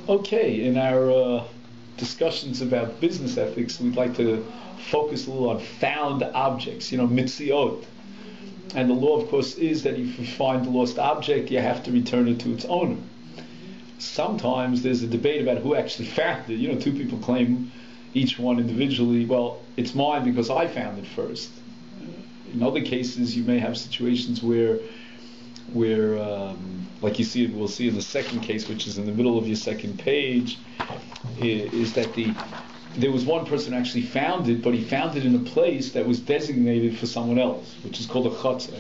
Okay, in our discussions about business ethics, we'd like to focus a little on found objects, mitziot. And the law, of course, is that if you find a lost object, you have to return it to its owner. Sometimes there's a debate about who actually found it. Two people claim, each one individually, well, it's mine because I found it first. In other cases, you may have situations where like we'll see in the second case, which is in the middle of your second page, is that there was one person who actually found it, but he found it in a place that was designated for someone else, which is called a chatzar.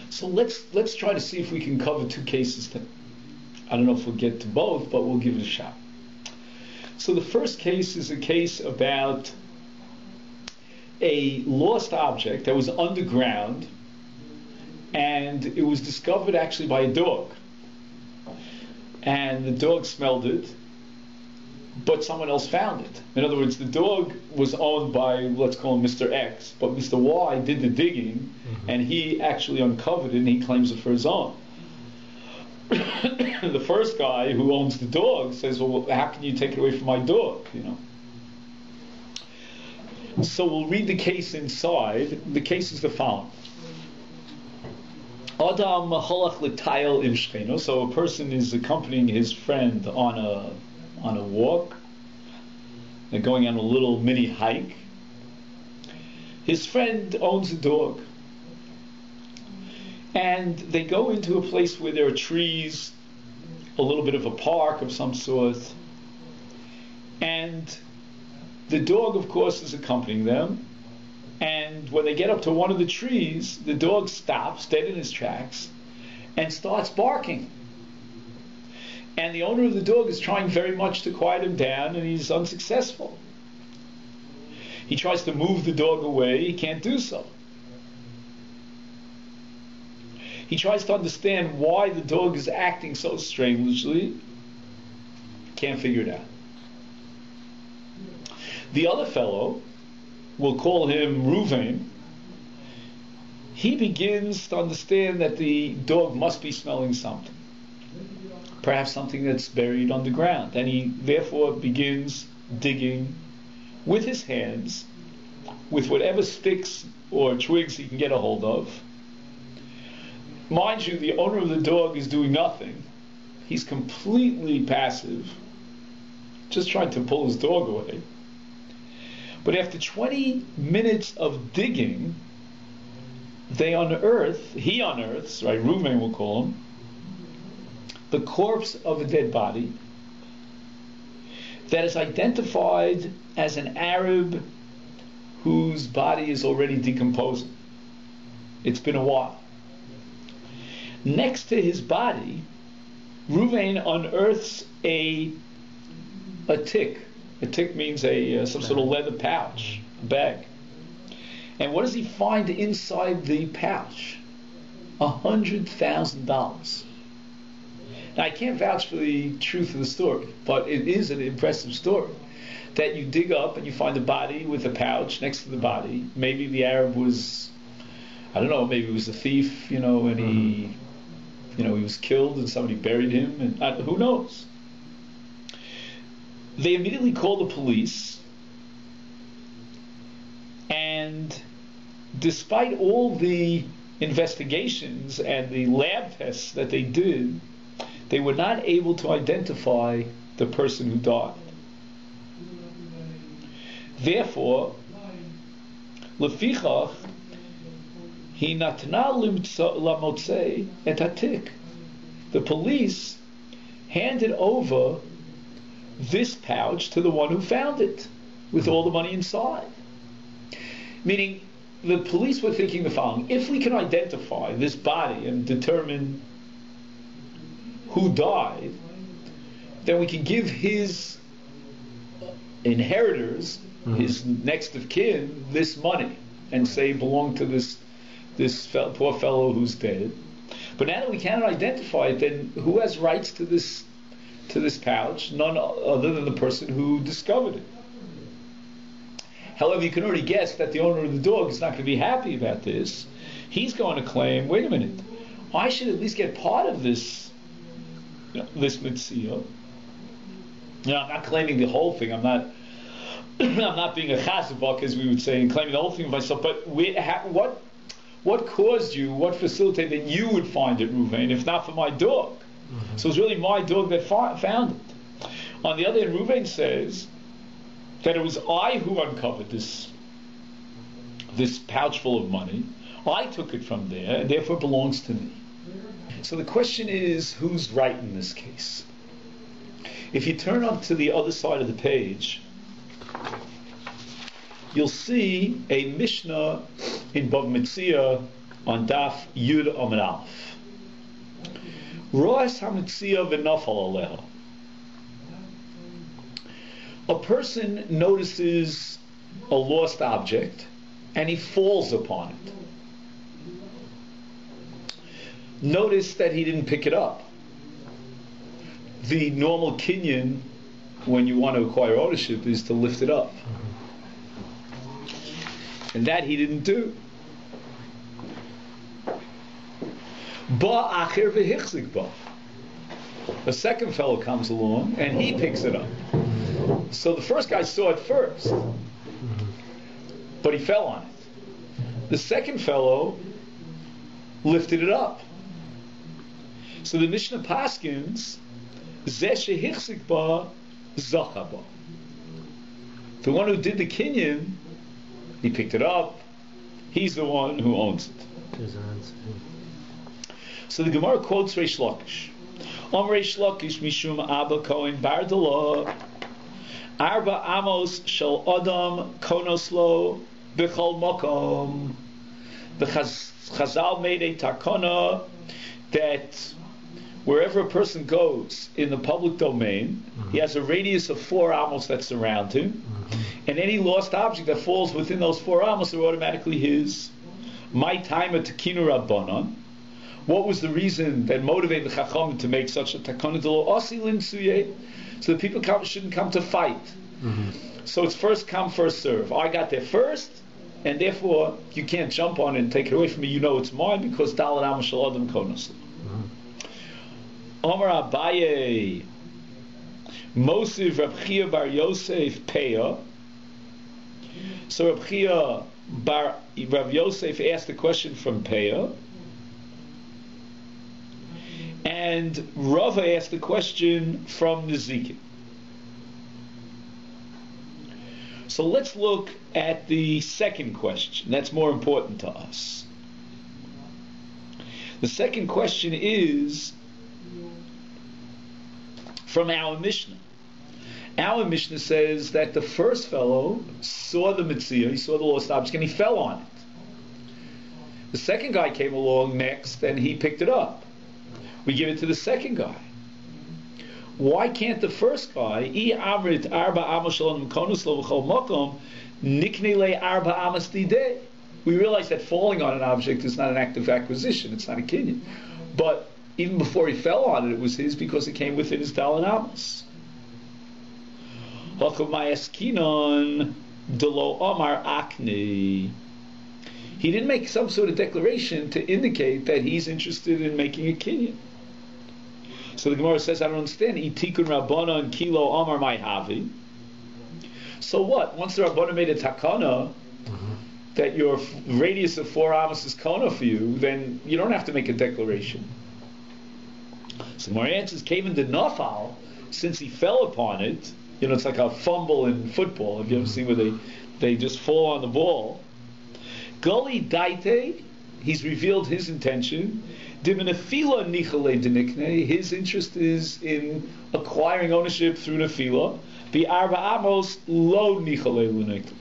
So let's try to see if we can cover two cases. I don't know if we'll get to both, but we'll give it a shot. So the first case is a case about a lost object that was underground, and it was discovered actually by a dog. And the dog smelled it, but someone else found it. In other words, the dog was owned by, let's call him Mr. X, but Mr. Y did the digging, and he actually uncovered it, and he claims it for his own. The first guy who owns the dog says, well, how can you take it away from my dog? So we'll read the case inside. The case is the following. Adam holach l'tayel im shcheno. So a person is accompanying his friend on a walk. They're going on a little mini hike. His friend owns a dog. And they go into a place where there are trees, a little bit of a park of some sort. And the dog, of course, is accompanying them. And when they get up to one of the trees, the dog stops dead in his tracks and starts barking. And the owner of the dog is trying very much to quiet him down, and he's unsuccessful. He tries to move the dog away, he can't do so. He tries to understand why the dog is acting so strangely, can't figure it out. The other fellow, we'll call him Ruvain, he begins to understand that the dog must be smelling something. Perhaps something that's buried underground. And he therefore begins digging with his hands, with whatever sticks or twigs he can get a hold of. Mind you, the owner of the dog is doing nothing. He's completely passive, just trying to pull his dog away. But after 20 minutes of digging, he unearths, right, Ruvain will call him, the corpse of a dead body that is identified as an Arab whose body is already decomposing. It's been a while. Next to his body, Ruvain unearths a tick. A tick means some sort of leather pouch, a bag. And what does he find inside the pouch? $100,000. Now, I can't vouch for the truth of the story, but it is an impressive story. That you dig up and you find a body with a pouch next to the body. Maybe the Arab was, I don't know, maybe he was a thief, and he was killed and somebody buried him, and who knows? They immediately call the police, and despite all the investigations and the lab tests that they did, they were not able to identify the person who died. Therefore, lefichach hi natna lamotzei et hatik. The police handed over this pouch to the one who found it, with all the money inside. Meaning, the police were thinking the following: if we can identify this body and determine who died, then we can give his inheritors, his next of kin, this money, and say it belonged to this poor fellow who's dead. But now that we cannot identify it, then who has rights to this pouch? None other than the person who discovered it. However, you can already guess that the owner of the dog is not going to be happy about this. He's going to claim, wait a minute, I should at least get part of this this mitzvah. I'm not claiming the whole thing. I'm not I'm not being a chazabak, as we would say, and claiming the whole thing of myself. But what caused you? What facilitated that you would find it, Ruvain, if not for my dog? Mm-hmm. So it's really my dog that found it. On the other hand, Ruvain says that it was I who uncovered this pouch full of money. I took it from there, and therefore it belongs to me. So the question is, who's right in this case? If you turn up to the other side of the page, you'll see a Mishnah in Beit Midrash on Daf Yud Amud Aleph. Roas HaMitzia v'nafal aleha. A person notices a lost object and he falls upon it. Notice that he didn't pick it up. The normal kinyan, when you want to acquire ownership, is to lift it up. And that he didn't do. Ba'achir v'hichzik ba. A second fellow comes along and he picks it up. So the first guy saw it first, but he fell on it. The second fellow lifted it up. So the Mishnah paskins, Zeh shehichzik ba zacha ba. The one who did the kinyan, he picked it up. He's the one who owns it. So the Gemara quotes Reish Lakish. Reish Lakish mishum Abba Kohen bar Dala Arba Amos shel Adam konos lo b'chol makom. The Chazal made a takana that wherever a person goes in the public domain, he has a radius of 4 amos that surround him, and any lost object that falls within those 4 amos are automatically his. My time at Tekinu Rabbanon. What was the reason that motivated the Chacham to make such a takana? So the people shouldn't come to fight. So it's first come, first serve. I got there first, and therefore you can't jump on it and take it away from me. You know it's mine because Dalet Amos Shel Adam Konos. Omar Abaye Mosiv Reb Chia bar Yosef Peah. So Reb Chia bar Rav Yosef asked the question from Peah, and Rava asked the question from Nezikin. So let's look at the second question. That's more important to us. The second question is from our Mishnah. Our Mishnah says that the first fellow saw the mitzvah, he saw the lost object, and he fell on it. The second guy came along next, and he picked it up. We give it to the second guy. Why can't the first guy, we realize that falling on an object is not an act of acquisition, it's not a kinyan. But even before he fell on it, it was his because it came within his Dalet Amos. He didn't make some sort of declaration to indicate that he's interested in making a kinyan. So the Gemara says, I don't understand. Itikun Rabbana and Kilo Amar Mai Havi. So what? Once the Rabbana made a takana that your radius of 4 amos is kona for you, then you don't have to make a declaration. So the Gemara answers, Kaven de Nafal, since he fell upon it, it's like a fumble in football. Have you ever seen where they just fall on the ball? Gully Daite, he's revealed his intention. Diminafila nichale denikne, his interest is in acquiring ownership through nefila. Be arba amos lo nichale lunikle.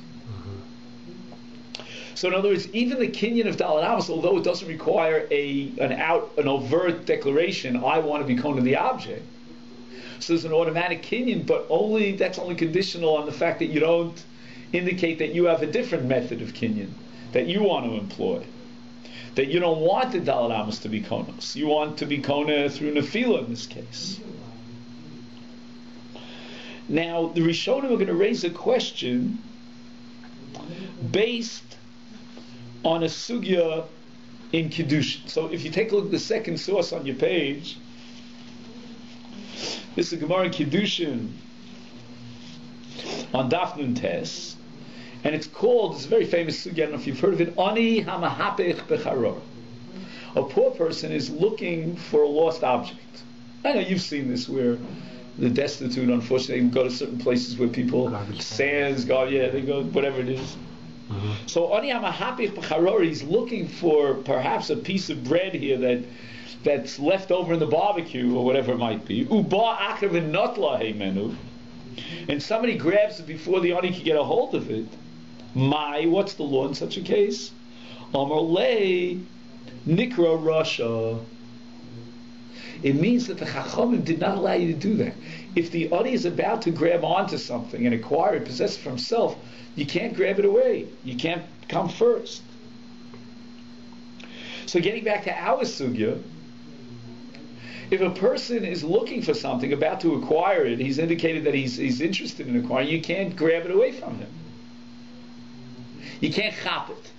So in other words, even the kinyan of Dalet Amos, although it doesn't require an overt declaration, I want to be kona the object. So there's an automatic kinyan, but that's only conditional on the fact that you don't indicate that you have a different method of kinyan that you want to employ. That you don't want the Dalet Amos to be konos. You want to be kona through nefila in this case. Now, the Rishonim are going to raise a question based on a sugya in Kiddushin. So if you take a look at the second source on your page, This is Gemara in Kiddushin on Daf Nun Tes, and it's called, it's a very famous sugya, I don't know if you've heard of it, Ani Hamahapech Becharor. A poor person is looking for a lost object. I know you've seen this where the destitute, unfortunately, go to certain places where people, sands, they go, whatever it is. So Ani Hamahapech Becharor, he's looking for perhaps a piece of bread here that's left over in the barbecue or whatever it might be. And somebody grabs it before the Ani can get a hold of it. What's the law in such a case? Amarle Nikra Rasha. It means that the Chachamim did not allow you to do that. If the Ani is about to grab onto something and acquire it, possess it for himself, you can't grab it away. You can't come first. So getting back to our sugya, if a person is looking for something, about to acquire it, he's indicated that he's interested in acquiring, you can't grab it away from him. You can't chop it.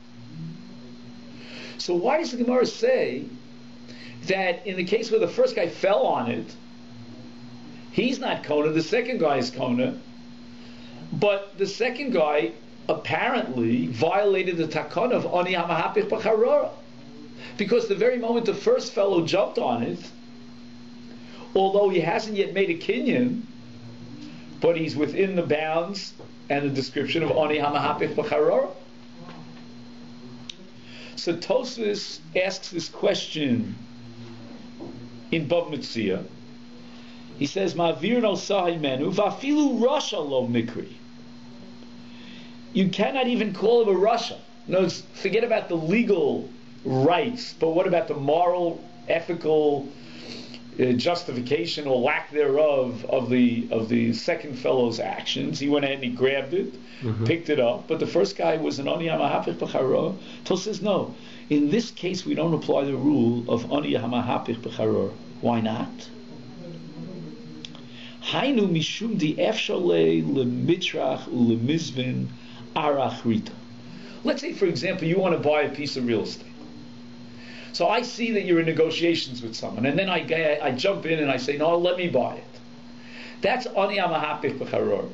So why does the Gemara say that in the case where the first guy fell on it, he's not Kona, the second guy is Kona, but the second guy apparently violated the takon of Ani Hamahapech B'Charora, because the very moment the first fellow jumped on it, although he hasn't yet made a kinyan, but he's within the bounds and the description of Ani Hamahapech B'Charora. So Tosfos asks this question in Beit Midrash. He says, "Ma'avir no sahi menu va'afilu rasha lo mikri." You cannot even call him a rasha. No, forget about the legal rights, but what about the moral, ethical justification or lack thereof of the second fellow's actions? He went ahead and he grabbed it, picked it up, but the first guy was an Ani Hamahapech B'Charor. Tosfos says no. In this case, we don't apply the rule of Ani Hamahapech B'Charor. Why not? Hainu mishum di efshale lemitrach ulemizvin arachrita. Let's say, for example, you want to buy a piece of real estate. So I see that you're in negotiations with someone, and then I jump in and I say, no, let me buy it. That's Ani Hamahapech B'Charor.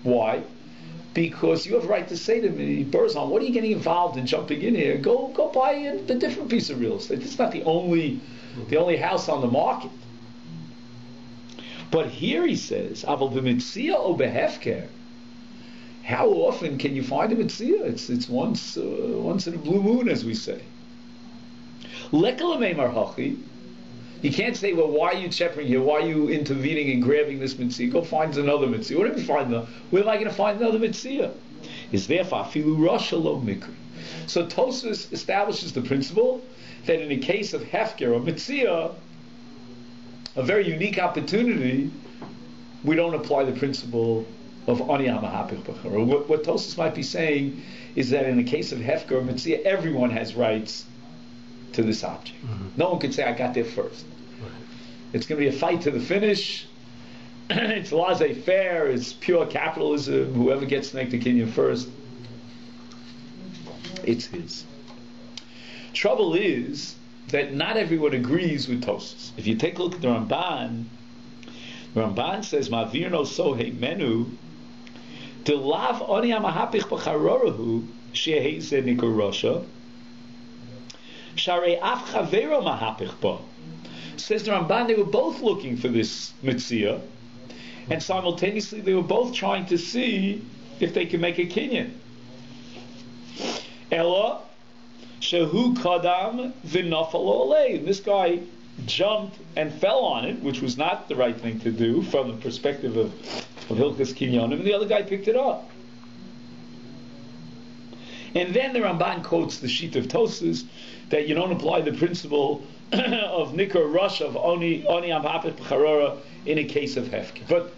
Why? Because you have a right to say to me, Berzon, what are you getting involved in jumping in here? Go buy a different piece of real estate. It's not the only house on the market. But here he says, Aval b'mitzia o behefker. How often can you find a mitzia? It's once in a blue moon, as we say. Lekalamei marhachi. You can't say, well, why are you shepherding here? Why are you intervening and grabbing this mitzia? Go find another mitzia. Where am I going to find another mitzia? Is therefore filu rasha lo mikri. So Tosfos establishes the principle that in a case of hefker or mitzia, a very unique opportunity, we don't apply the principle of Ani Hamahapech B'Charor. What Tosfos might be saying is that in the case of hefker or mitzia, everyone has rights to this object. No one can say, I got there first. It's going to be a fight to the finish. It's laissez-faire. It's pure capitalism. Whoever gets to make the kinyan first, it's his. Trouble is that not everyone agrees with Tosfos. If you take a look at the Ramban says, Ma'avir no sohe menu de lav Ani Hamahapech B'Charorahu she'ehei ze nikor rasha Sharei af chavero mahapich ba. Says the Ramban, they were both looking for this mitzia, and simultaneously they were both trying to see if they could make a kinyan. Ella shehu kadam v'nafal olei. And this guy jumped and fell on it, which was not the right thing to do from the perspective of Hilchos Kinyanim, and the other guy picked it up. And then the Ramban quotes the sheet of Tosfos that you don't apply the principle of Nikor Rush of Oni Hamahapech B'Charora in a case of Hefker. But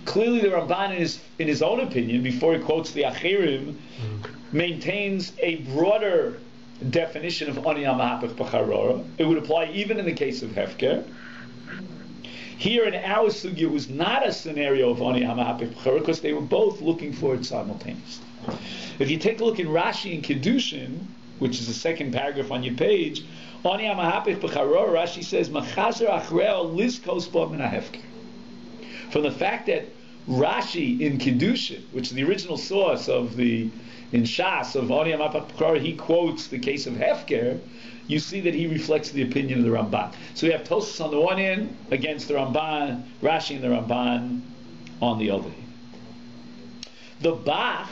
clearly the Ramban in his own opinion, before he quotes the Achirim, maintains a broader definition of Ani Hamahapech B'Charora. It would apply even in the case of Hefker. Here in our sugya it was not a scenario of Ani Hamahapech B'Charora because they were both looking for it simultaneously. If you take a look in Rashi and Kiddushin, which is the second paragraph on your page, Ani Hamahapech B'Charora, Rashi says, Machazer achreo lizkos bo min hahefker. from the fact that Rashi in Kiddushin, which is the original source of in Shas of Oni Amapach B'chara, he quotes the case of Hefker, you see that he reflects the opinion of the Ramban. So we have Tosfos on the one end against the Ramban, Rashi and the Ramban on the other. The Bach,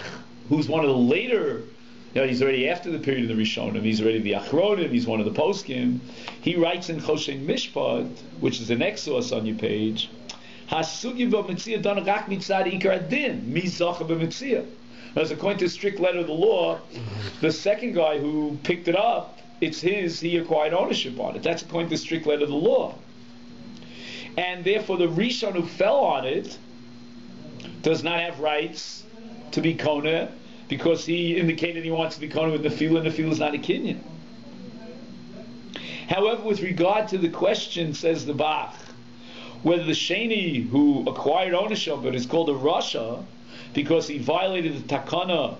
who's one of the later, he's already after the period of the Rishonim, he's already the Achronim, he's one of the Poskim, he writes in Choshen Mishpat, which is the next source on your page, Hasugi b'mitzia done rak mitzad ikar adin, mi zacha b'mitzia. As according to the strict letter of the law, the second guy who picked it up, it's his, he acquired ownership on it. That's according to the strict letter of the law. And therefore the Rishon who fell on it does not have rights to be Kona, because he indicated he wants to be Kona with Nefila, and Nefila is not a Kinyan. However, with regard to the question, says the Bach, whether the Sheni who acquired ownership of it is called a Rasha because he violated the takana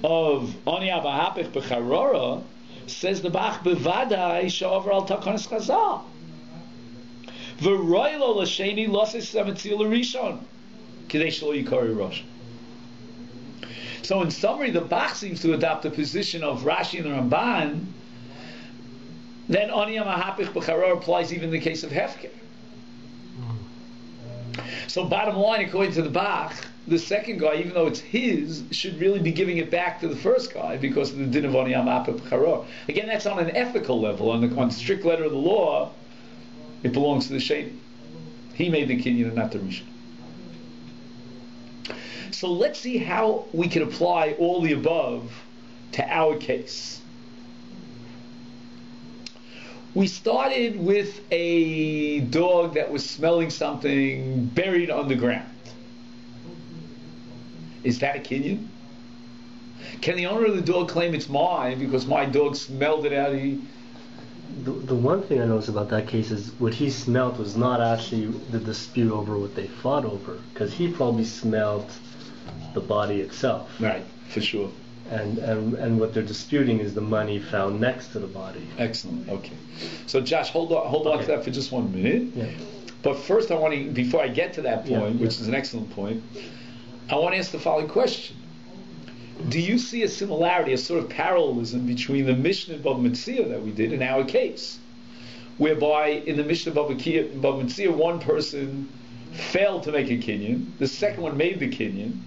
of Oni Avahapich B'charora, says the Bach, Bevadai Sha'over al Takanas Chazal. V'roilo l'Sheni l'Ases Sametzil l'Rishon K'dei Shlo Yikari Rosh. So in summary, the Bach seems to adopt the position of Rashi and the Ramban that Oni Avahapich B'charora applies even in the case of Hefker. So bottom line, according to the Bach, the second guy, even though it's his, should really be giving it back to the first guy because of the din of Oni Amapah B'charor. Again, that's on an ethical level. On the strict letter of the law, it belongs to the Sheni. He made the Kinyan and not the Rishon. So let's see how we can apply all the above to our case. We started with a dog that was smelling something buried underground. Is that a Kinyan? Can the owner of the dog claim it's mine because my dog smelled it out? The one thing I noticed about that case is what he smelled was not actually the dispute over what they fought over, because he probably smelled the body itself. Right, for sure. And what they're disputing is the money found next to the body. Excellent. Okay. So Josh, hold on to that for just 1 minute. Yeah. But first I want to, before I get to that point, which is an excellent point, I want to ask the following question. Do you see a similarity, a sort of parallelism between the Mishnah Bava Metzia that we did in our case, whereby in the Mishnah Bava Metzia one person failed to make a Kinyan, the second one made the Kinyan,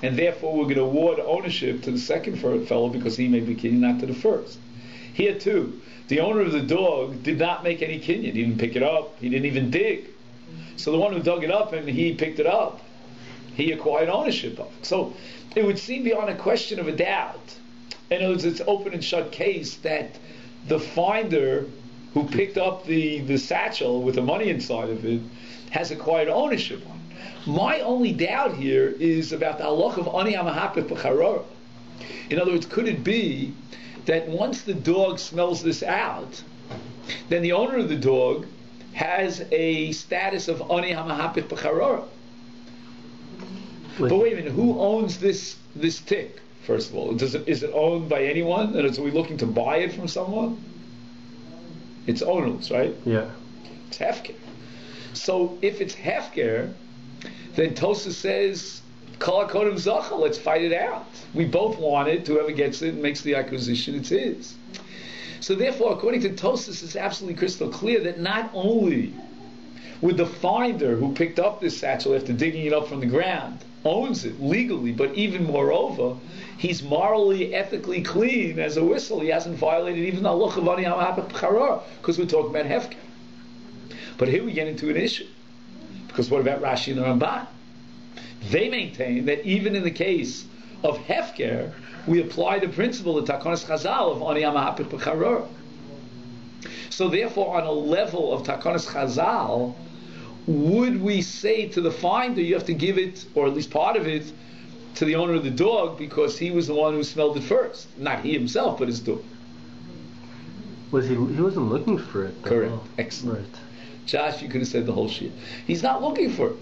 and therefore we're going to award ownership to the second fellow because he made the Kinyan, not to the first. Here too, the owner of the dog did not make any Kinyan. He didn't pick it up. He didn't even dig. So the one who dug it up and he picked it up, he acquired ownership of it. So it would seem beyond a question of a doubt, and it's open and shut case, that the finder who picked up the satchel with the money inside of it has acquired ownership on it. My only doubt here is about the halach of Ani Amahapeh B'charora. In other words, could it be that once the dog smells this out, then the owner of the dog has a status of Ani Amahapeh B'charora? But wait a minute, who owns this tick, first of all? Is it owned by anyone? And are we looking to buy it from someone? It's ownerless, right? Yeah. It's hefker. So if it's hefker, then Tosa says, Kol HaKodim Zacha, let's fight it out. We both want it. Whoever gets it and makes the acquisition, it's his. So therefore, according to Tosas, it's absolutely crystal clear that not only would the finder who picked up this satchel after digging it up from the ground owns it legally, but even moreover, he's morally, ethically clean as a whistle. He hasn't violated even the halach of Ani Amahapeh B'charora, because we're talking about hefker. But here we get into an issue, because what about Rashi and the Ramban? They maintain that even in the case of hefker, we apply the principle of Takanas Chazal of Ani Amahapeh B'charora. So therefore, on a level of Takanas Chazal, would we say to the finder, you have to give it, or at least part of it, to the owner of the dog because he was the one who smelled it first? Not he himself, but his dog. He wasn't looking for it, though. Correct. Excellent. Right. Josh, you could have said the whole shit. He's not looking for it.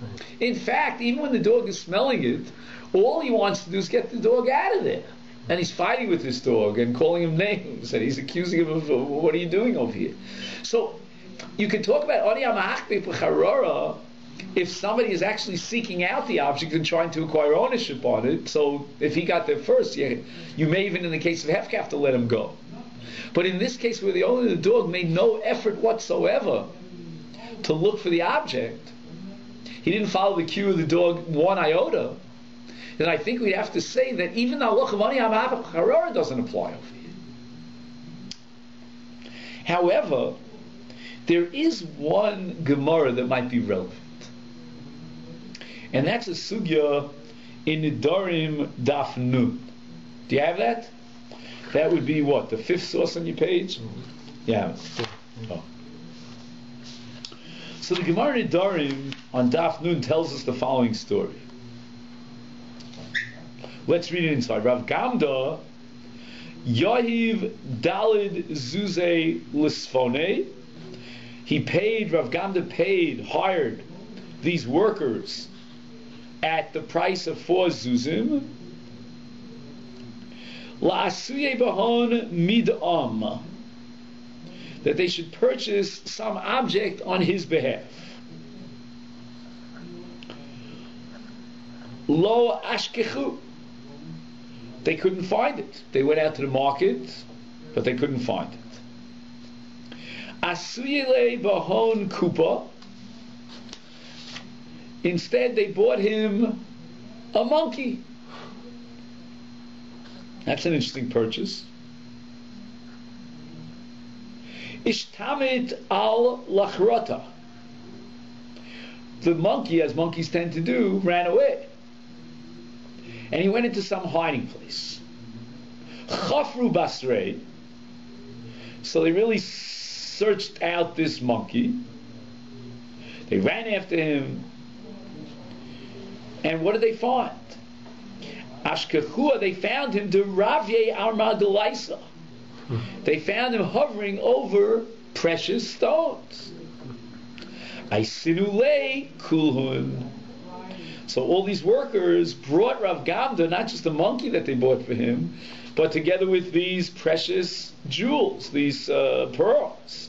Right. In fact, even when the dog is smelling it, all he wants to do is get the dog out of there. And he's fighting with this dog and calling him names, and he's accusing him of, what are you doing over here? So you can talk about Ani Amahapeh B'charora if somebody is actually seeking out the object and trying to acquire ownership on it, so if he got there first, you may even in the case of Hefker have to let him go. But in this case where the owner of the dog made no effort whatsoever to look for the object, he didn't follow the cue of the dog one iota, then I think we'd have to say that even the halacha of ani ha'mahapach b'charara doesn't apply over here. However, there is one Gemara that might be relevant. And that's a sugya in Nedarim Daf Nun. Do you have that? That would be what? The fifth source on your page? Yeah. Oh. So the Gemara Nedarim on Daf Nun tells us the following story. Let's read it inside. Rav Gamda Yahiv Dalid Zuze Lisfone. He paid, Rav Gamda hired these workers at the price of 4 zuzim. La'asuye bahon mid'am, that they should purchase some object on his behalf. Lo ashkechu, they couldn't find it. They went out to the market, but they couldn't find it. Asuyele bahon kupa, instead they bought him a monkey. That's an interesting purchase. Ishtamit al lachrota, the monkey, as monkeys tend to do, ran away. And he went into some hiding place. Chafru basrei, so they really searched out this monkey. They ran after him. And what did they find? Ashkechua, they found him to Ravye Armadalaisa. They found him hovering over precious stones. Aisinule kulhun. So all these workers brought Rav Gamda not just the monkey that they bought for him, but together with these precious jewels, these pearls.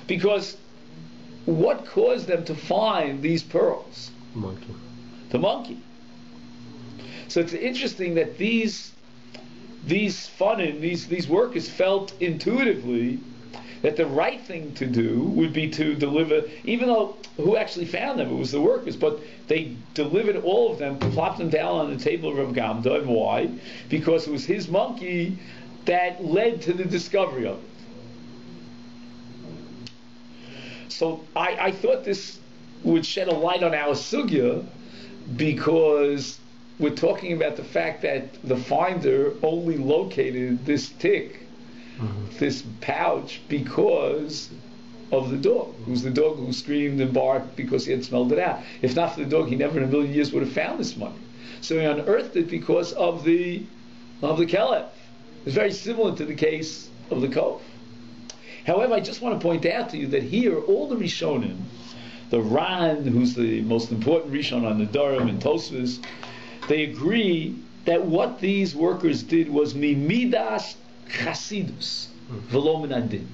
Because what caused them to find these pearls? Monkey. The monkey. So it's interesting that these workers felt intuitively that the right thing to do would be to deliver, even though who actually found them? It was the workers, but they delivered all of them, plopped them down on the table of Rav Gamda. And why? Because it was his monkey that led to the discovery of it. So I thought this would shed a light on our sugya, because we're talking about the fact that the finder only located this tick, this pouch, because of the dog. It was the dog who screamed and barked because he had smelled it out. If not for the dog, he never in a million years would have found this money. So he unearthed it because of the kelef. It's very similar to the case of the kov. However, I just want to point out to you that here, all the Rishonim, the Ran, who's the most important Rishon on the Durham and Tosfos, they agree that what these workers did was mimidas chasidus, v'lo min adin.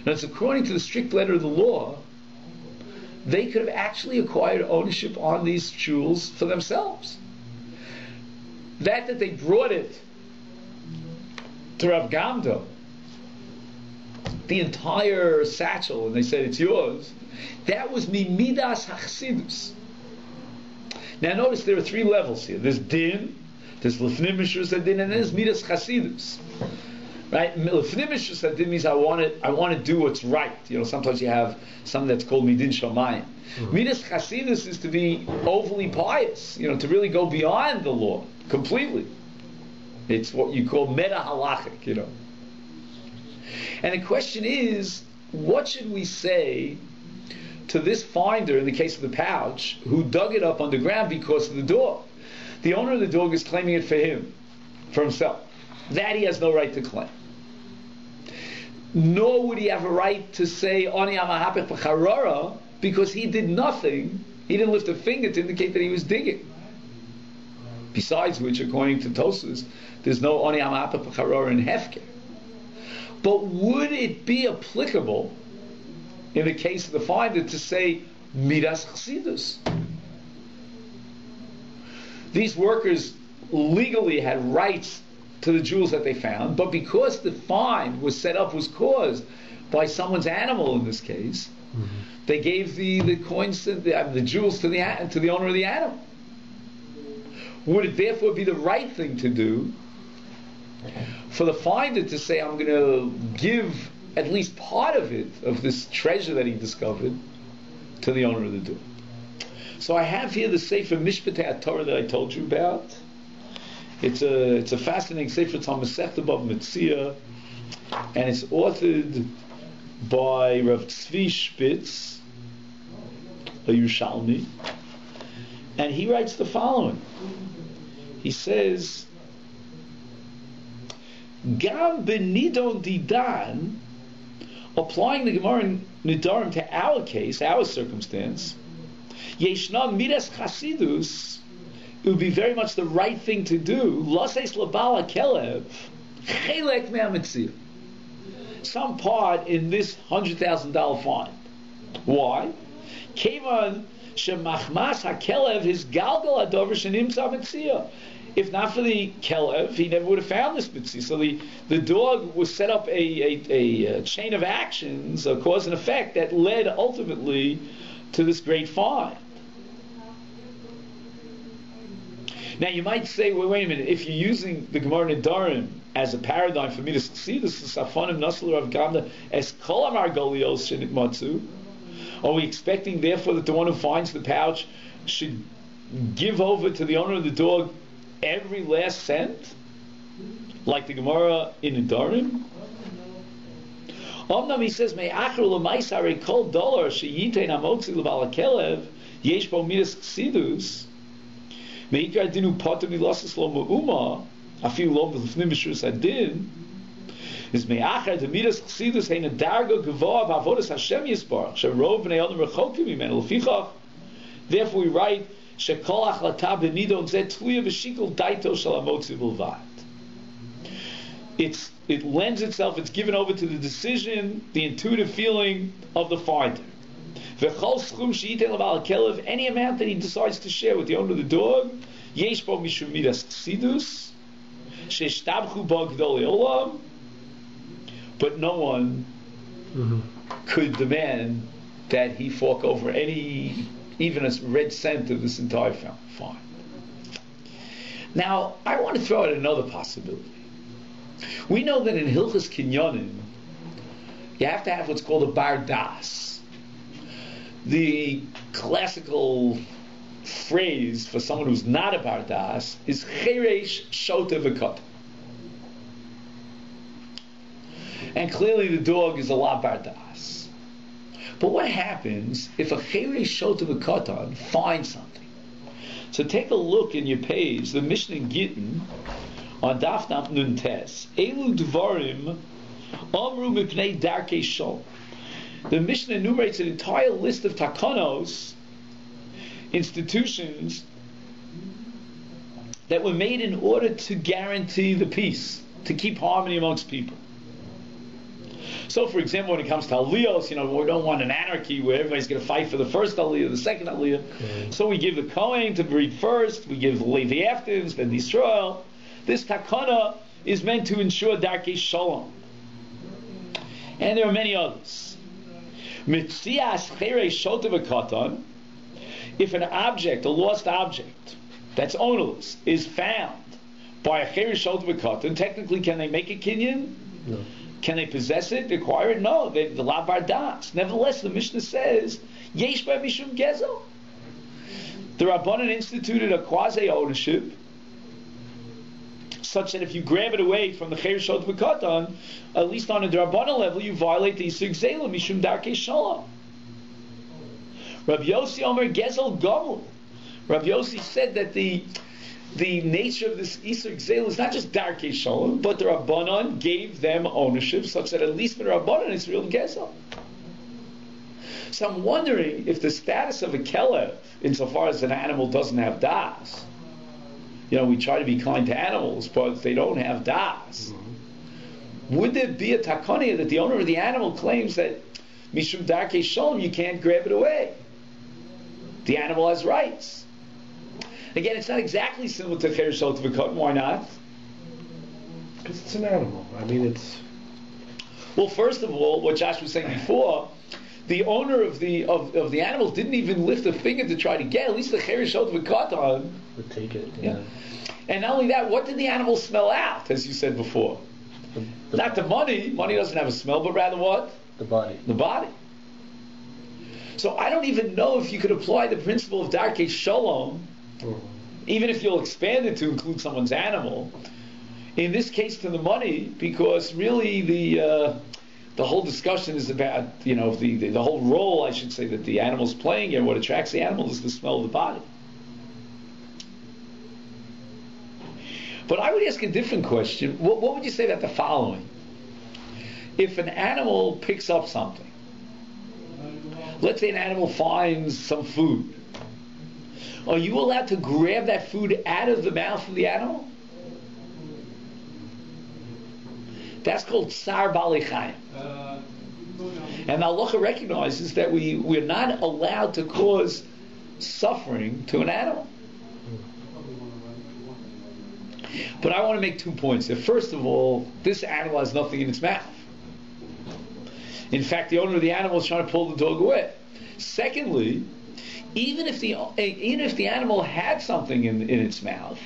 Now, it's according to the strict letter of the law, they could have actually acquired ownership on these jewels for themselves. That they brought it to Rav Gamda, the entire satchel, and they said it's yours, that was mimidas hachsidus. Now notice there are 3 levels here. There's din, there's lefnim mishras din, and there's midas chasidus. Right? Lefnim mishras din means I want to do what's right. You know, sometimes you have something that's called midin shamayim. Midas chasidus is to be overly pious. You know, to really go beyond the law completely. It's what you call meta halachic. You know. And the question is, what should we say to this finder, in the case of the pouch, who dug it up underground because of the dog? The owner of the dog is claiming it for him, for himself. That he has no right to claim. Nor would he have a right to say, Ani amahapech b'charara, because he did nothing, he didn't lift a finger to indicate that he was digging. Besides which, according to Tosfos, there's no Ani amahapech b'charara in Hefker. But would it be applicable in the case of the finder to say midas chassidus. These workers legally had rights to the jewels that they found, but because the find was set up, was caused by someone's animal in this case, they gave the coins, the jewels to the owner of the animal. Would it therefore be the right thing to do for the finder to say, I'm going to give at least part of it, of this treasure that he discovered, to the owner of the jewel? So I have here the Sefer Mishpatei Torah that I told you about. It's a fascinating Sefer. It's on Masechta Bava Metzia, and it's authored by Rav Tzvi Spitz, a Yerushalmi, and he writes the following. He says, Gam benidon didan, applying the Gemara in Nidarim to our case, our circumstance, Yeshna midas chasidus, it would be very much the right thing to do. Laseis labala kelev, chelek me'amitzir. Some part in this $100,000 fine. Why? Kevan shemachmas hakelev his galgal adover shenimtza mitzir. If not for the kelev, he never would have found this mitzvah. So the dog was set up a chain of actions, a cause and effect that led ultimately to this great find. Now you might say, well, wait a minute, if you're using the Gemara Nidarim as a paradigm for me to see this, Safanim Nasler of Gamda as Kol Amar Golios Shenit Matzu, are we expecting therefore that the one who finds the pouch should give over to the owner of the dog every last cent, like the Gemara in Nidarim? Omnam, he says, Me'achar l'maisare kol dollar sheyitein amotzi l'bal hakelev yesh bo midas chsidus me'ikar dinu potem milasis lo me'uma afilu lo b'lifnim b'shurus adin is me'achar the midas chsidus hein a dargo gavoa b'avodas Hashem yisbarach sherov b'nei adam rechokim imenu l'fichach. Therefore we write shekol achlata b'nidon zeh tluya v'shikol daito shel amotzi b'lvad. It lends itself, it's given over to the decision, the intuitive feeling of the finder. Any amount that he decides to share with the owner of the dog, but no one could demand that he fork over even a red cent of this entire fine. Now, I want to throw out another possibility. We know that in Hilchos Kinyonim, you have to have what's called a bar das. The classical phrase for someone who's not a bar das is cheresh shota v'kot. And clearly the dog is a la bar das. But what happens if a cheresh shota v'kotan finds something? So take a look in your page, the Mishnah in Gittin, on Daf Naf Nun Tes, Elu Dvarim Amru Mipnei Darkei Shol. The Mishnah enumerates an entire list of takonos, institutions that were made in order to guarantee the peace, to keep harmony amongst people. So, for example, when it comes to aliyos, we don't want an anarchy where everybody's going to fight for the first aliyah, the second aliyah. So we give the Kohen to breed first, we give the Levi afters, Ben Yisrael. This takana is meant to ensure darkei shalom. And there are many others. Mitzias cherei shota v'katan, if an object, a lost object, that's ownerless, is found by a cherei shota v'katan, technically can they make a kinyan? No. Can they possess it, acquire it? No, the lavar das. Nevertheless, the Mishnah says, yesh ba mishum gezel. The Rabbanan instituted a quasi-ownership such that if you grab it away from the Cher Shot V'Katan, at least on a Drabbana level, you violate the Yisur Gzela, Mishum Darkei Shalom. Rabbi Yossi Omer Gezel Gomel. Rabbi Yossi said that the nature of this Yisur Gzela is not just Darkei Shalom, but the Rabbanan gave them ownership such that at least for the Rabbanan it's real Gezel. So I'm wondering if the status of a Kelev, insofar as an animal doesn't have das, we try to be kind to animals, but they don't have das. Would there be a takonia that the owner of the animal claims that Mishum Darkei Shalom, you can't grab it away? The animal has rights. Again, it's not exactly similar to Cheresh Shel V'Katan. Why not? Because it's an animal. I mean, it's... Well, first of all, what Josh was saying before, the owner of the animal didn't even lift a finger to try to get. At least the Cheresh Shel V'Katan would take it. Yeah. And not only that, what did the animal smell out? As you said before, not the money. Money doesn't have a smell, but rather what? The body. The body. So I don't even know if you could apply the principle of Darkei Shalom, even if you'll expand it to include someone's animal. In this case, to the money, because really the whole discussion is about, the whole role, I should say, that the animal's playing here. What attracts the animal is the smell of the body. But I would ask a different question. What would you say about the following? If an animal picks up something, let's say an animal finds some food, are you allowed to grab that food out of the mouth of the animal? That's called Tsar Bali Chaim. And halacha recognizes that we're not allowed to cause suffering to an animal. But I want to make 2 points here. First of all, this animal has nothing in its mouth. In fact, the owner of the animal is trying to pull the dog away. Secondly, even if the animal had something in its mouth,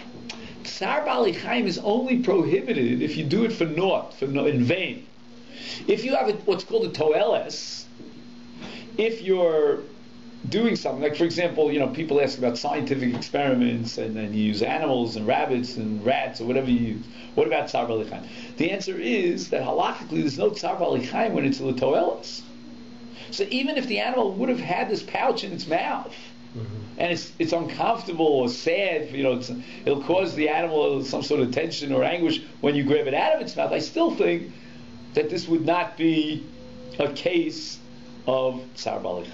Tsar Bali Chaim is only prohibited if you do it for naught, in vain. If you have what's called a toeles, if you're doing something, like for example, people ask about scientific experiments and then you use animals and rabbits and rats or whatever you use. What about Tsar Bali Chaim? The answer is that halachically there's no Tsar Bali Chaim when it's l'toeles. So even if the animal would have had this pouch in its mouth, and it's uncomfortable or sad, it'll cause the animal some sort of tension or anguish when you grab it out of its mouth, I still think that this would not be a case of Tsar Bali Chaim.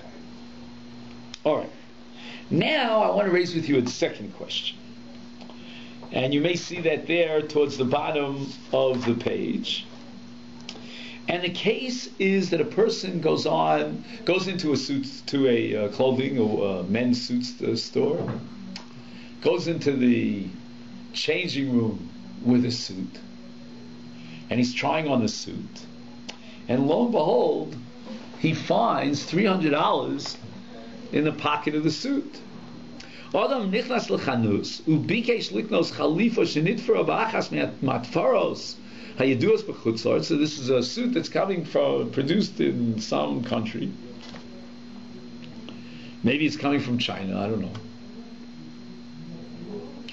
All right. Now I want to raise with you a second question. And you may see that there towards the bottom of the page. And the case is that a person goes into a clothing or a men's suits store, goes into the changing room with a suit, and he's trying on the suit, and lo and behold, he finds $300 in the pocket of the suit. Adam nichnas lechanus ubikesh liknos chalifa shenitfara ba'achas matfaros hayeduos b'chutzar. So this is a suit that's produced in some country. Maybe it's coming from China. I don't know.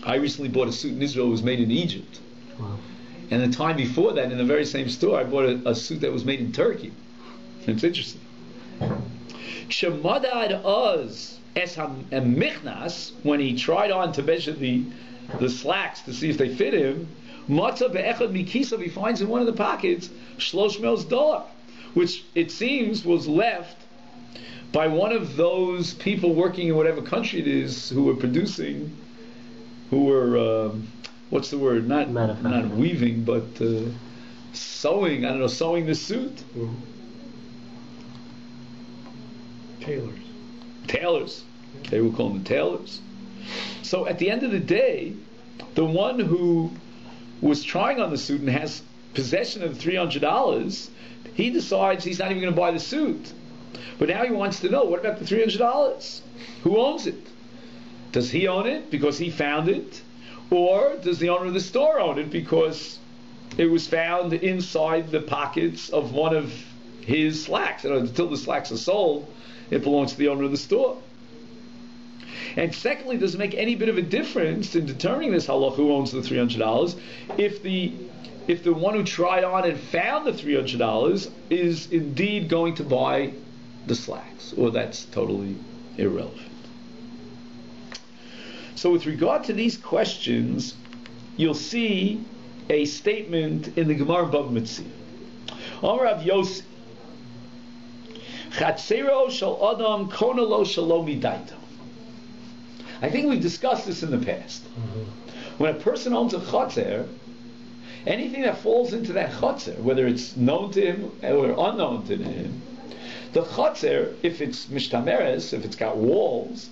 I recently bought a suit in Israel that was made in Egypt. Wow. And the time before that, in the very same store, I bought a suit that was made in Turkey. It's interesting. Shemadad Oz es michnas, when he tried on to measure the slacks to see if they fit him, Matzah be'echad mikisav, he finds in one of the pockets $3 million, which it seems was left by one of those people working in whatever country it is who were what's the word? Not weaving, but sewing. I don't know, sewing the suit. Mm-hmm. Tailors. They will call them tailors. So at the end of the day, the one who was trying on the suit and has possession of the $300, he decides he's not even going to buy the suit. But now he wants to know, what about the $300? Who owns it? Does he own it because he found it? Or does the owner of the store own it because it was found inside the pockets of one of his slacks? Until the slacks are sold, it belongs to the owner of the store. And secondly, does it make any bit of a difference in determining this halacha who owns the $300 if the one who tried on and found the $300 is indeed going to buy the slacks, or that's totally irrelevant? So with regard to these questions, you'll see a statement in the Gemara Beit Midrash. Amar Rav Yossi, Chatzero shel Adam kona lo shelo midaito. I think we've discussed this in the past. When a person owns a chatzer, anything that falls into that chatzer, whether it's known to him or unknown to him, the chatzer, if it's mishtameres, if it's got walls,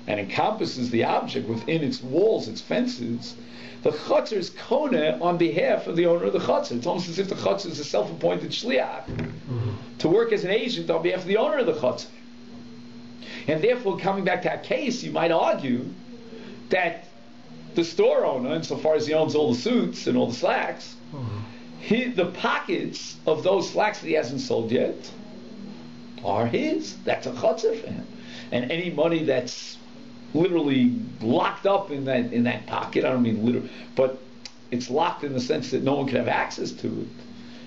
and encompasses the object within its walls, its fences, the chotzer is koneh on behalf of the owner of the chotzer. It's almost as if the chotzer is a self-appointed shliach to work as an agent on behalf of the owner of the chotzer. And therefore, coming back to our case, you might argue that the store owner, insofar as he owns all the suits and all the slacks, the pockets of those slacks that he hasn't sold yet are his. That's a chotzer for him. And any money that's literally locked up in that pocket, I don't mean literally, but it's locked in the sense that no one can have access to it,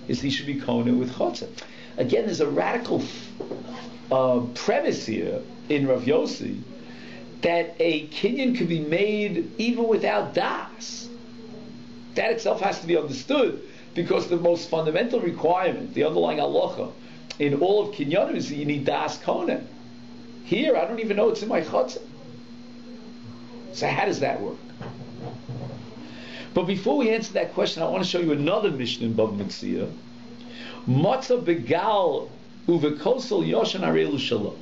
is he should be koneh with chotzer. Again, there's a radical premise here in Rav Yossi that a kinyan could be made even without das. That itself has to be understood, because the most fundamental requirement, the underlying halacha in all of kinyanim, is that you need das koneh. Here, I don't even know it's in my chotzer. So how does that work? But before we answer that question, I want to show you another Mishnah in Bava Metzia. Matzah begal uvekosel yoshan arelu shalom.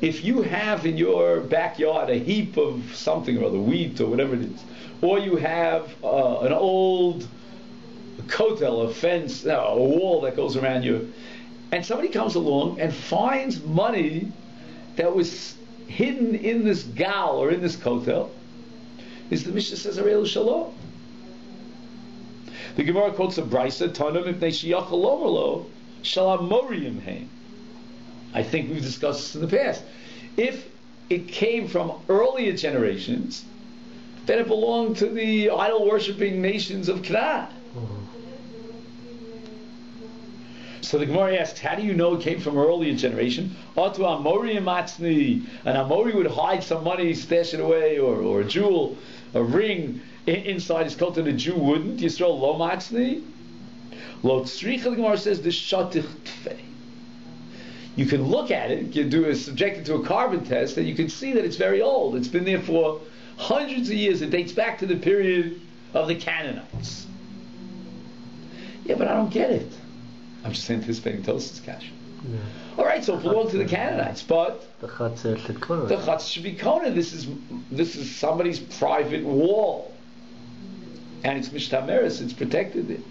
If you have in your backyard a heap of something or other, wheat or whatever it is, or you have an old kotel, a fence, a wall that goes around you, and somebody comes along and finds money that was hidden in this gal or in this kotel, is the Mishnah says Arelu Shalom. The Gemara quotes a brisa, Tanam Ibnei Shiyachal Omerlo Shalom Moriyim Heim. I think we've discussed this in the past. If it came from earlier generations, then it belonged to the idol-worshipping nations of Canaan. So the Gemara asks, how do you know it came from an earlier generation? Atu Amori Matzni, an Amori would hide some money, stash it away, or a jewel, a ring inside his coat, and a Jew wouldn't. Yisrael lo Matzni. Lo Tzricha, the Gemara says, the Shatich Tfei. You can look at it, you do subject it to a carbon test, and you can see that it's very old. It's been there for hundreds of years. It dates back to the period of the Canaanites. Yeah, but I don't get it. I'm just anticipating Tosafos' kasha. Yeah. All right, so it belonged to the Canaanites, but the chotzer should be koneh. This is somebody's private wall, and it's mishtameres. It's protected there.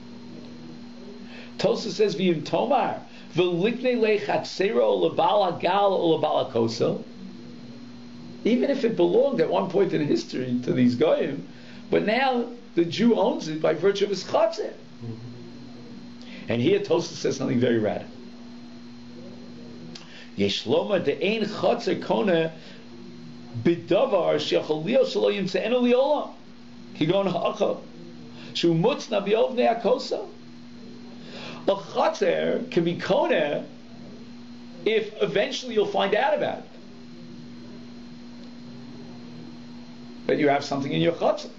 Tosafos says v'im tomar v'liknei lechatzero lebala gal or lebala kosel. Even if it belonged at one point in history to these goyim, but now the Jew owns it by virtue of his chotzer. And here Tosafos says something very radical. Yeshloma de'ein chotzer koneh b'davar she'achol liyo shelo yimtze'enu li'olam kigon ha'achol shu mutzna b'ovnei ha'kosa. A chotzer can be koneh if eventually you'll find out about it, that you have something in your chotzer.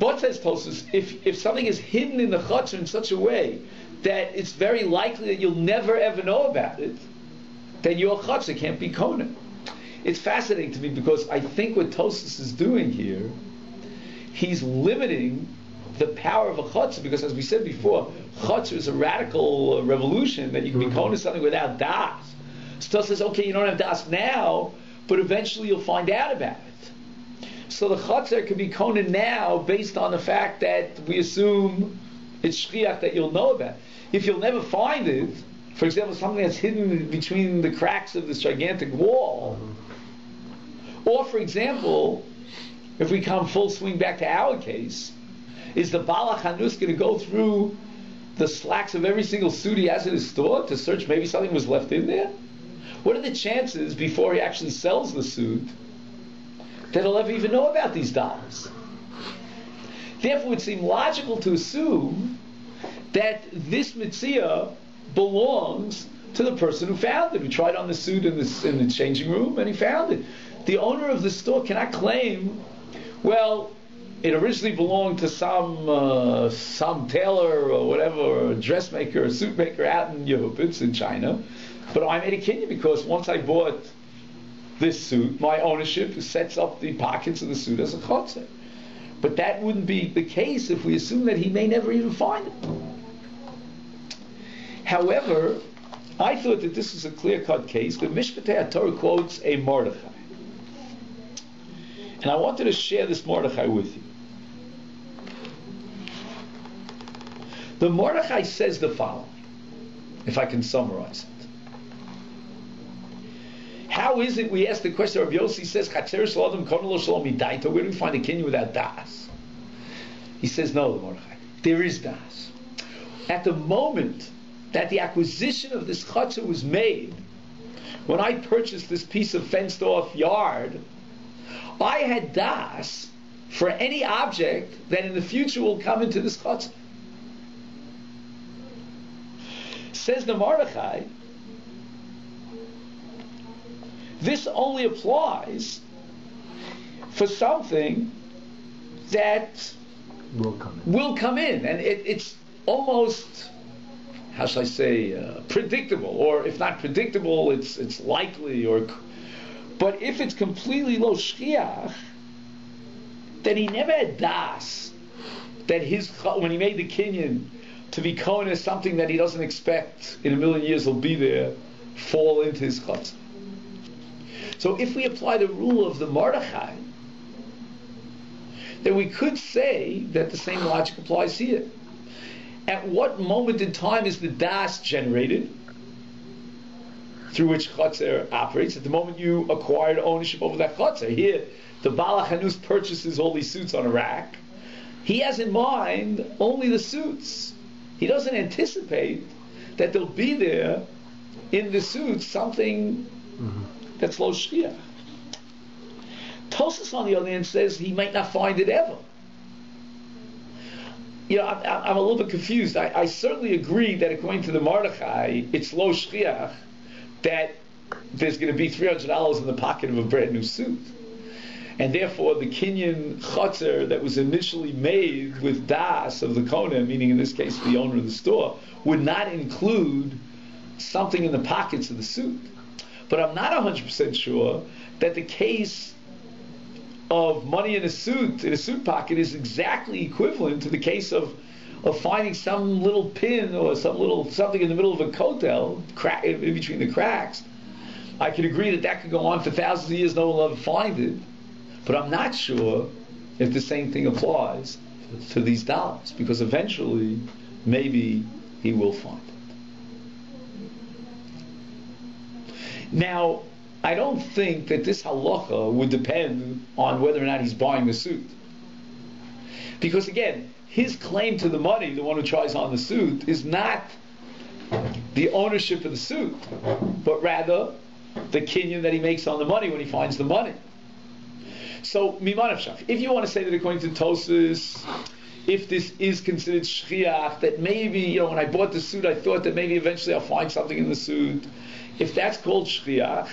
But says Tosafos, if something is hidden in the chotzer in such a way that it's very likely that you'll never ever know about it, then your chotzer can't be koneh. It's fascinating to me because I think what Tosafos is doing here, he's limiting the power of a chotzer, because as we said before, chotzer is a radical revolution that you can be koneh something without das. So Tosafos says, okay, you don't have das now, but eventually you'll find out about it. So the chotzer can be koneh now based on the fact that we assume it's shchiach that you'll know about. If you'll never find it, for example, something that's hidden between the cracks of this gigantic wall, or for example, if we come full swing back to our case, is the Balach Hanus going to go through the slacks of every single suit he has in his store to search maybe something was left in there? What are the chances before he actually sells the suit that he'll ever even know about these dollars? Therefore, it would seem logical to assume that this mitzvah belongs to the person who found it, who tried on the suit in the changing room, and he found it. The owner of the store cannot claim, well, it originally belonged to some tailor or whatever, or a dressmaker or suit maker out in Yehupitz in China, but I made a kinyan because once I bought this suit, my ownership sets up the pockets of the suit as a chotzer. But that wouldn't be the case if we assume that he may never even find it. However, I thought that this was a clear-cut case. The Mishpatei HaTorah quotes a Mordechai. And I wanted to share this Mordechai with you. The Mordechai says the following, if I can summarize it. How is it, we ask the question, Rabbi Yossi says, Chatzer shel Adam kono lo shalom midaito, where do we find a kinyan without das? He says, no, the Mordechai, there is das. At the moment that the acquisition of this chutzah was made, when I purchased this piece of fenced off yard, I had das for any object that in the future will come into this chutzah. Says the Mordechai, this only applies for something that will come in. And it's almost, how shall I say, predictable, or if not predictable, it's likely, but if it's completely lo shchiach, then he never had das, that when he made the kinyan, to be kohen as something that he doesn't expect in a million years will be there, fall into his chutzah. So if we apply the rule of the Mordechai, then we could say that the same logic applies here. At what moment in time is the das generated through which chutzah operates? At the moment you acquired ownership over that chutzah. Here, the Baal HaChanus purchases all these suits on a rack. He has in mind only the suits. He doesn't anticipate that there'll be there in the suits something that's lo shchiach. Tosfos on the other hand says he might not find it ever. You know, I'm a little bit confused. I certainly agree that according to the Mordechai, it's lo shchiach that there's going to be $300 in the pocket of a brand new suit. And therefore the kinyan chotzer that was initially made with das of the kohen, meaning in this case the owner of the store, would not include something in the pockets of the suit. But I'm not 100% sure that the case of money in a suit pocket is exactly equivalent to the case of finding some little pin or something in the middle of a kotel, in between the cracks. I could agree that could go on for thousands of years, no one will ever find it. But I'm not sure if the same thing applies to these dollars, because eventually, maybe he will find it. Now, I don't think that this halacha would depend on whether or not he's buying the suit. Because again, his claim to the money, the one who tries on the suit, is not the ownership of the suit, but rather the kinyan that he makes on the money when he finds the money. So, if you want to say that according to Tosfos, if this is considered shchiach, that maybe, when I bought the suit, I thought that maybe eventually I'll find something in the suit. If that's called shchiach,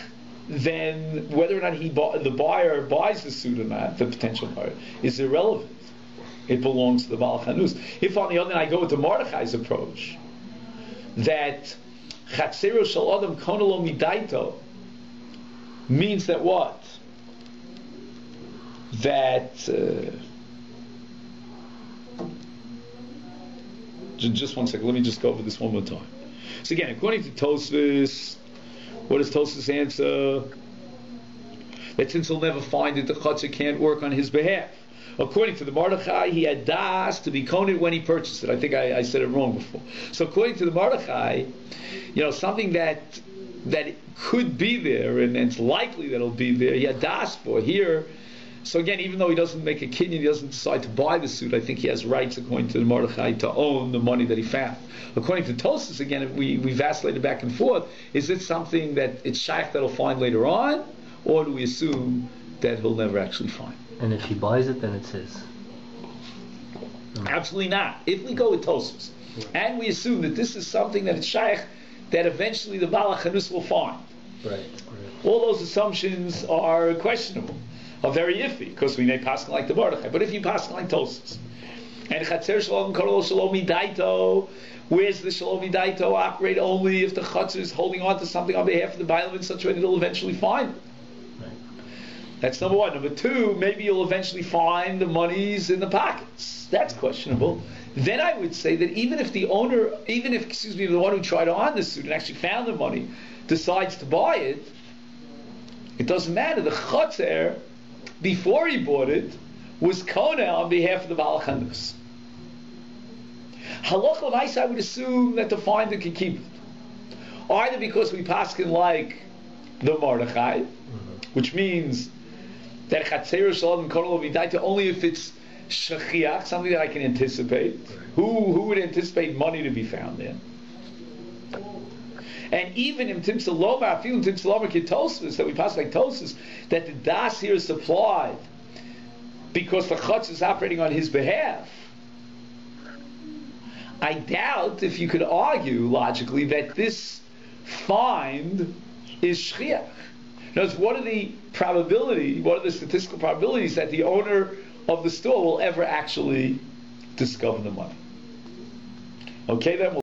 then whether or not the buyer buys the suit or not, the potential buyer, is irrelevant. It belongs to the Baal Chanus. If on the other hand I go with the Mordechai's approach, that Chatzero shel Adam kono lo midaito means that what? That just one second, let me just go over this one more time. So again, according to Tosfos, what does Tosfos answer? That since he'll never find it, the chutzah can't work on his behalf. According to the Mordechai, he had das to be koned when he purchased it. I think I said it wrong before. So according to the Mordechai, something that could be there, and it's likely that it'll be there, he had das for. Here, so again, even though he doesn't make a kinyan, he doesn't decide to buy the suit, I think he has rights, according to the Mordechai, to own the money that he found. According to Tosfos, again, we vacillated back and forth, is it something that it's shaykh that he'll find later on, or do we assume that he'll never actually find? And if he buys it, then it's his? Absolutely not. If we go with Tosfos, and we assume that this is something that it's shaykh, that eventually the Baal HaChanus will find. Right. All those assumptions are questionable. Are very iffy, because we may pass like the Mordechai. But if you pass like Tosfos, and Chatzer Shalom Karol Shalomi Daito, where's the Shalomi Daito operate only if the Chatzer is holding on to something on behalf of the Bailam in such a way that it'll eventually find it? Right. That's number one. Number two, maybe you'll eventually find the monies in the pockets. That's questionable. then I would say that even if the one who tried on the suit and actually found the money decides to buy it, it doesn't matter. The chotzer, before he bought it, was kona on behalf of the Baal Chanus. Halacha l'maisa, I would assume that the finder can keep it. Either because we paskin like the Mordechai, which means that Chatzer Shalom and Kona Vidaita only if it's Shachiach, something that I can anticipate. Who would anticipate money to be found there? And even in Tim Saloma, I feel in Tim Saloma Kitosis, that we pass like Tosis, that the Das here is supplied because the Chutz is operating on his behalf. I doubt if you could argue logically that this find is Shchiach. Notice, what are the statistical probabilities that the owner of the store will ever actually discover the money? Okay, then we'll